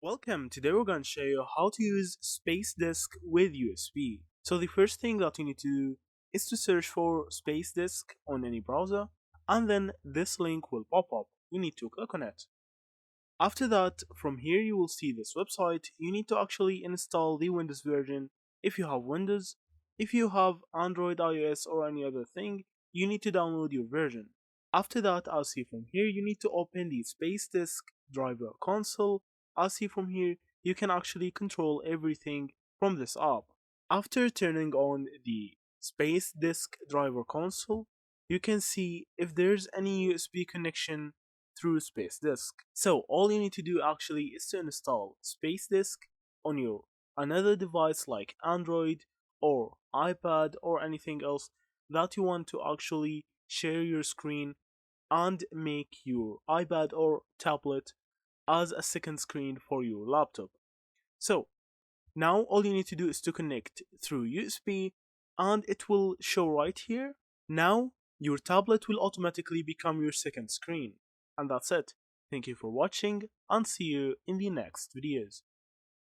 Welcome, today we're going to show you how to use Spacedesk with USB. So the first thing that you need to do is to search for Spacedesk on any browser, and then this link will pop up. You need to click on it. After that, from here you will see this website. You need to actually install the Windows version if you have Windows. If you have Android, iOS or any other thing, you need to download your version. After that, I'll see from here you need to open the Spacedesk driver console. I'll see from here you can actually control everything from this app. After turning on the Spacedesk driver console, you can see if there's any USB connection through Spacedesk. So all you need to do actually is to install Spacedesk on your another device like Android or iPad or anything else that you want to actually share your screen and make your iPad or tablet as a second screen for your laptop. So now all you need to do is to connect through USB and it will show right here. Now your tablet will automatically become your second screen. And that's it. Thank you for watching and see you in the next videos.